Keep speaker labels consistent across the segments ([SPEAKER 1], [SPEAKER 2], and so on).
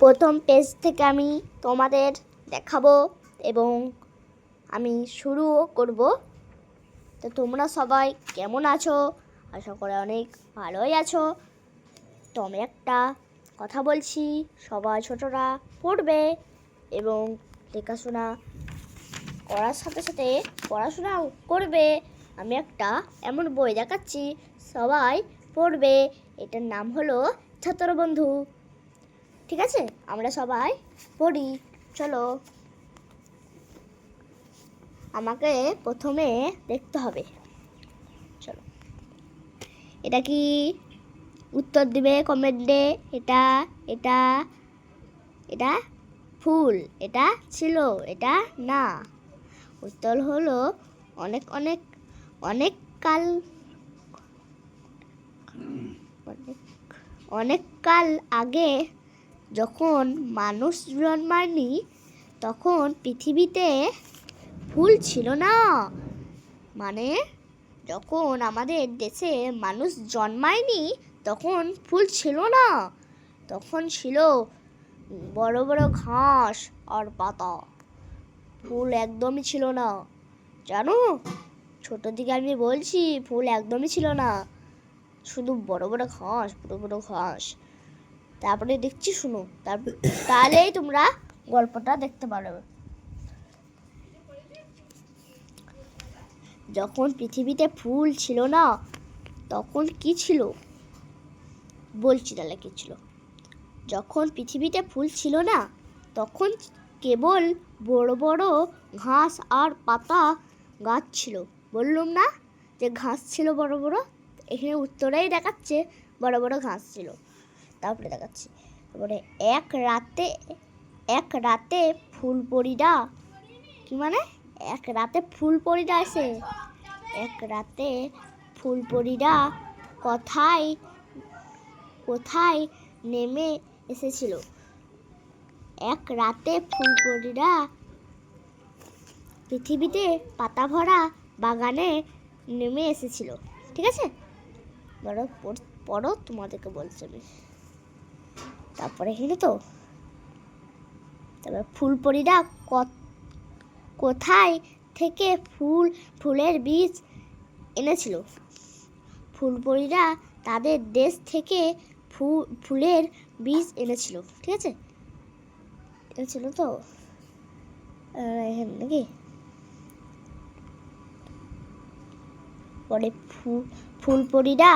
[SPEAKER 1] প্রথম পেজ থেকে আমি তোমাদের দেখাবো এবং আমি শুরুও করব। তো তোমরা সবাই কেমন আছো? আশা করি অনেক ভালোই আছো। তো আমি একটা কথা বলছি, সবাই ছোটরা পড়বে এবং লেখাশোনা করার সাথে সাথে পড়াশোনাও করবে। আমি একটা এমন বই দেখাচ্ছি, সবাই পড়বে। এটার নাম হলো ছাত্রবন্ধু। ঠিক আছে, আমরা সবাই পড়ি। চলো, আমাকে প্রথমে দেখতে হবে। চলো, এটা কি? উত্তর দিবে কমেন্টে। এটা এটা এটা ফুল, এটা ছিল, এটা না। উত্তর হলো অনেক অনেক অনেক কাল অনেক কাল আগে, যখন মানুষ জন্মায়নি তখন পৃথিবীতে ফুল ছিল না। মানে যখন আমাদের দেশে মানুষ জন্মায়নি তখন ফুল ছিল না, তখন ছিল বড় বড় ঘাস আর পাতা। ফুল একদমই ছিল না, জানো? ছোট থেকে আমি বলছি, ফুল একদমই ছিল না, শুধু বড় বড় ঘাস, বড় বড় ঘাস। তারপরে দেখছি, শুনো, তাহলেই তোমরা গল্পটা দেখতে পারবে। যখন পৃথিবীতে ফুল ছিল না তখন কি ছিল বলছি, তাহলে কি ছিল? যখন পৃথিবীতে ফুল ছিল না তখন কেবল বড় বড় ঘাস আর পাতা গাছ ছিল। বললাম না যে ঘাস ছিল বড় বড়? এখানে উত্তরেই দেখাচ্ছে বড় বড় ঘাস ছিল। তারপরে দেখাচ্ছি, তারপরে এক রাতে ফুলপরিরা, কি মানে এক রাতে ফুলপরিরা আসে? এক রাতে ফুলপরিরা কোথায় কোথায় নেমে এসেছিল? এক রাতে ফুলপরিরা পৃথিবীতে পাতা ভরা বাগানে নেমে এসেছিল। ঠিক আছে, পড়ো, তোমাদেরকে বলছি আমি। তারপরে এখানে তো তারপর ফুলপরিরা কোথায় থেকে ফুলের বীজ এনেছিল? ফুলপরিরা তাদের দেশ থেকে ফুলের বীজ এনেছিল। ঠিক আছে, এনেছিল তো এখানে নাকি? পরে ফুলপরিরা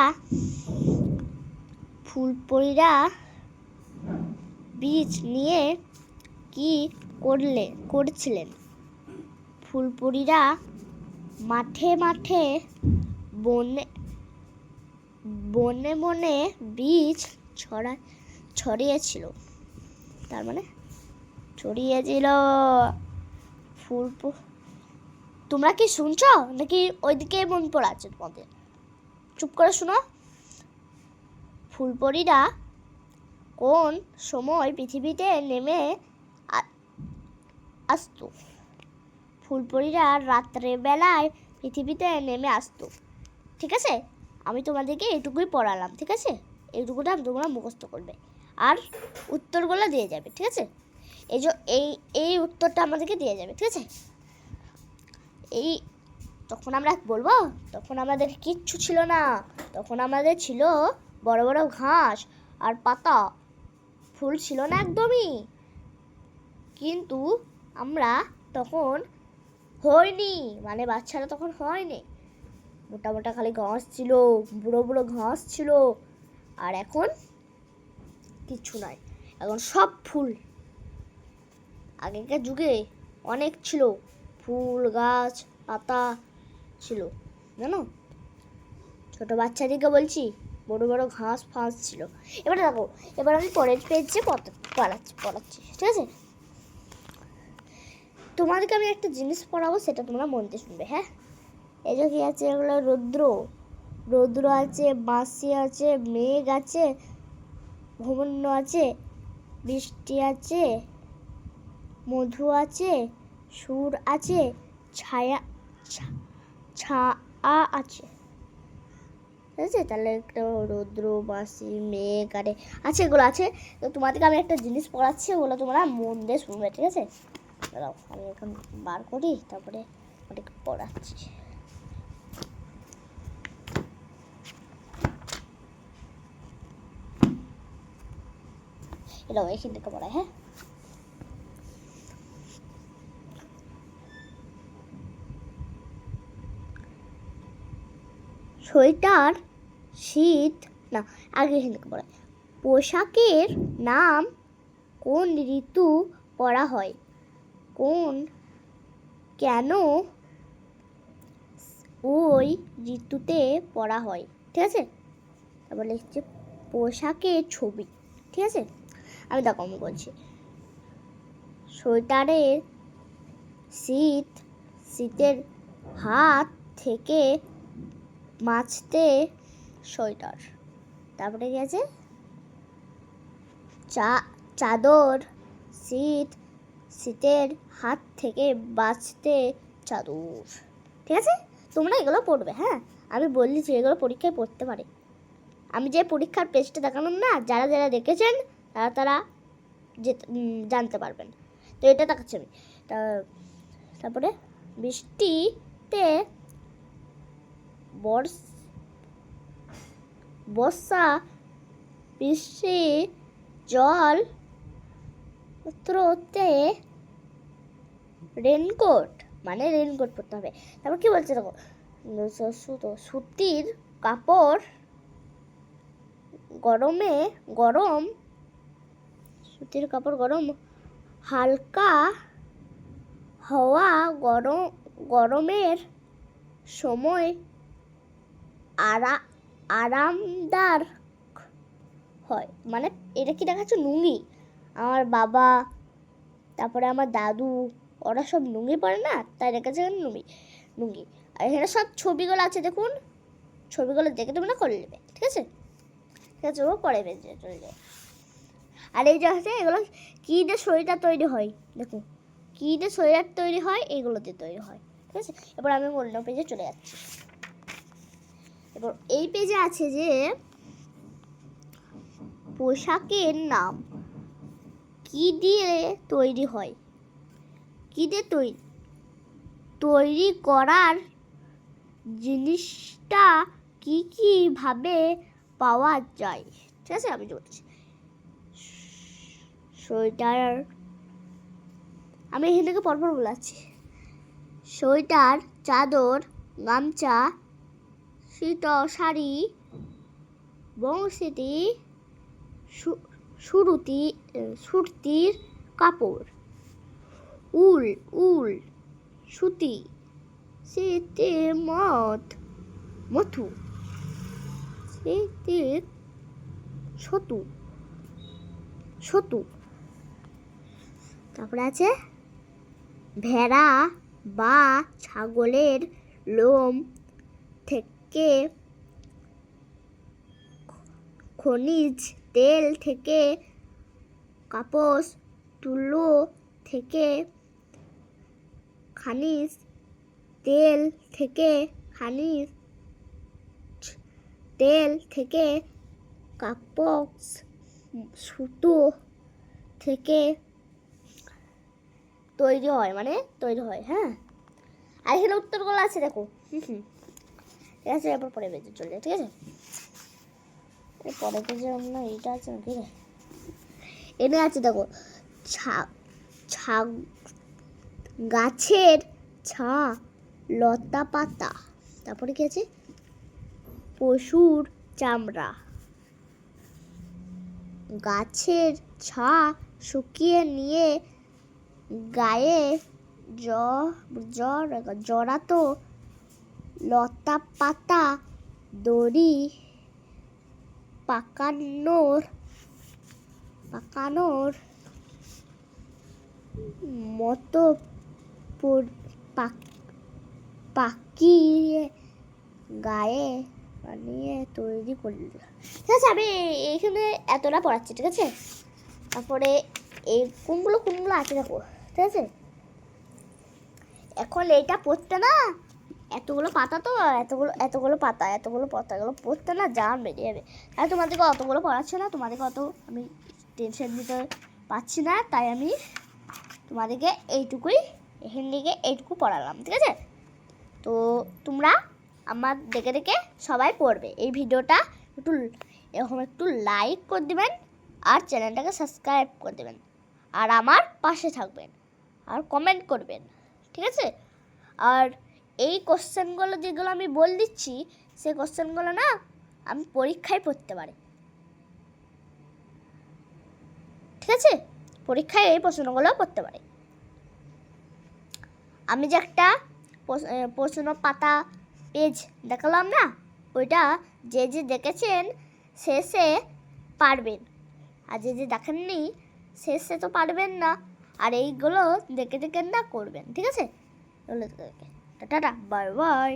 [SPEAKER 1] বীজ নিয়ে কি করছিলেন? ফুলপরিরা মাঠে মাঠে বনে বনে বীজ ছড়িয়েছিল। তার মানে ছড়িয়েছিল ফুল। তোমরা কি শুনছো নাকি ওইদিকে মন পড়াচ্ছে তোমাদের? চুপ করে শোনো। ফুলপরিরা কোন সময় পৃথিবীতে নেমে আসতো? ফুলপরিরা রাত্রে বেলায় পৃথিবীতে নেমে আসতো। ঠিক আছে, আমি তোমাদেরকে এইটুকুই পড়ালাম। ঠিক আছে, এইটুকুটা তোমরা মুখস্থ করবে আর উত্তরগুলো দিয়ে যাবে। ঠিক আছে, এই উত্তরটা আমাদেরকে দিয়ে যাবে। ঠিক আছে, তখন আমরা বলবো, তখন আমাদের কিচ্ছু ছিল না, তখন আমাদের ছিল বড় বড় ঘাস আর পাতা, ফুল ছিল না একদমই। কিন্তু আমরা তখন হয়নি, মানে বাচ্চারা তখন হয়নি, মোটা মোটা খালি ঘাস ছিল, বুড়ো বুড়ো ঘাস ছিল। আর এখন কিচ্ছু নাই, এখন সব ফুল। আগেকার যুগে অনেক ছিল, ফুল গাছ পাতা ছিল, জানো? ছোট বাচ্চাদেরকে বলছি, বড় বড় ঘাস ফাঁস ছিল। এবার দেখো, এবার আমি পরের পেজে পড়াচ্ছি। ঠিক আছে, তোমাদেরকে আমি একটা জিনিস পড়াবো, সেটা তোমরা মন দিয়ে শুনবে। হ্যাঁ, এই যে কি আছে, এগুলো রৌদ্র আছে, বাঁশি আছে, মেঘ আছে, ভূমন্য আছে, বৃষ্টি আছে, মধু আছে, সুর আছে, ছায়া আছে। ঠিক আছে? তাহলে একটা রৌদ্র, বাঁশি, মেঘ আরে আছে, এগুলো আছে। তো তোমাদেরকে আমি একটা জিনিস পড়াচ্ছি, ওগুলো তোমরা মন দিয়ে শুনবে, ঠিক আছে? দাঁড়াও আমি এখন বার করি, তারপরে ওটাকে পড়াচ্ছি। এটাও এখান থেকে পড়ায়, হ্যাঁ। সোয়েটার, শীত না, আগে এখান থেকে পড়ায়। পোশাকের নাম কোন ঋতু পরা হয়? কেন ওই ঋতুতে পরা হয়? ঠিক আছে? তারপর লিখছে পোশাকের ছবি। ঠিক আছে? আমি দেখো আমি বলছি, সোয়েটারের শীতের হাত থেকে বাঁচতে সোয়েটার। তারপরে কি আছে? চাদর, শীতের হাত থেকে বাঁচতে চাদর। ঠিক আছে? তোমরা এগুলো পড়বে, হ্যাঁ। আমি বলছি এগুলো পরীক্ষায় পড়তে পারে। আমি যে পরীক্ষার পেজটা দেখালাম না, যারা যারা দেখেছেন তারা জানতে পারবেন। তো এটা দেখাচ্ছি আমি। তারপরে বৃষ্টিতে বর্ষা বৃষ্টি জল পত্রতে রেনকোট, মানে রেনকোট পরতে হবে। তারপর কি বলছে দেখো, সুতির কাপড় গরম, হালকা হাওয়া গরমের সময় আরামদায়ক হয়। মানে এটা কি দেখাচ্ছে? লুঙ্গি। আমার বাবা, তারপরে আমার দাদু, ওরা সব লুঙ্গি পরে না, তাই দেখাচ্ছে লুঙ্গি। আর এখানে সব ছবিগুলো আছে, দেখুন। ছবিগুলো দেখে তোমরা করে নেবে, ঠিক আছে? ঠিক আছে, ও পরে বেঁচে চলে যায়। আর এই যে আছে, এগুলো কী দিয়ে সোয়েটার তৈরি হয়, দেখো কী দিয়ে সোয়েটার তৈরি হয়, এগুলো দিয়ে তৈরি হয়। ঠিক আছে? এবার আমি অন্য পেজে চলে যাচ্ছি। এবার এই পেজে আছে যে পোশাকের নাম কি দিয়ে তৈরি হয়, কি দিয়ে তৈরি করার জিনিসটা কি ভাবে পাওয়া যায়। ঠিক আছে? আমি বলছি সোয়েটার, আমি এখান থেকে পরপর বলাচ্ছি। সোয়েটার, চাদর, গামছা, শাড়ি, বংশীটি, সুতির কাপড়, উল সুতি, শীতের মধু, শীতের ছতু। তারপরে আছে ভেড়া বা ছাগলের লোম থেকে খনিজ তেল থেকে কাপড়, তুলো থেকে খনিজ তেল থেকে কাপড়, সুতো থেকে তৈরি হয়, হ্যাঁ। আর এখানে উত্তরগুলো আছে, দেখো। ঠিক আছে? এরপর পরে বেজে চলে যায়। ঠিক আছে? পরে পেজে আমরা এইটা আছে নাকি, এনে আছে দেখো, গাছের লতা পাতা। তারপরে কি আছে? পশুর চামড়া, গাছের শুকিয়ে নিয়ে গায়ে জড়াতো লতা পাতা, দড়ি পাকানোর মতো পাকিয়ে গায়ে বানিয়ে তৈরি করল। ঠিক আছে? আমি এইখানে এতটা পড়াচ্ছি, ঠিক আছে? তারপরে এই কোনগুলো আছে দেখো। ঠিক আছে? এখন এইটা পড়তে না এতগুলো পাতা তো এতগুলো পাতাগুলো পড়তে না জান বেরিয়ে যাবে। আর তোমাদেরকে অতগুলো পড়াচ্ছে না, তোমাদেরকে অত আমি টেনশন দিতে পারছি না, তাই আমি তোমাদেরকে এখান থেকে এইটুকু পড়ালাম, ঠিক আছে? তো তোমরা আমার দেখে দেখে সবাই পড়বে। এই ভিডিওটা একটু লাইক করে দেবেন আর চ্যানেলটাকে সাবস্ক্রাইব করে দেবেন আর আমার পাশে থাকবেন আর কমেন্ট করবেন, ঠিক আছে? আর এই কোশ্চেনগুলো যেগুলো আমি বল দিচ্ছি সেই কোশ্চেনগুলো না আমি পরীক্ষায় পড়তে পারি, ঠিক আছে? পরীক্ষায় এই প্রশ্নগুলো পড়তে পারি। আমি যে একটা প্রশ্ন পাতা পেজ দেখালাম না, ওইটা যে দেখেছেন সে পারবেন, আর যে দেখেননি সে তো পারবেন না। আর এইগুলো দেখে না করবেন, ঠিক আছে? Tata, bye bye.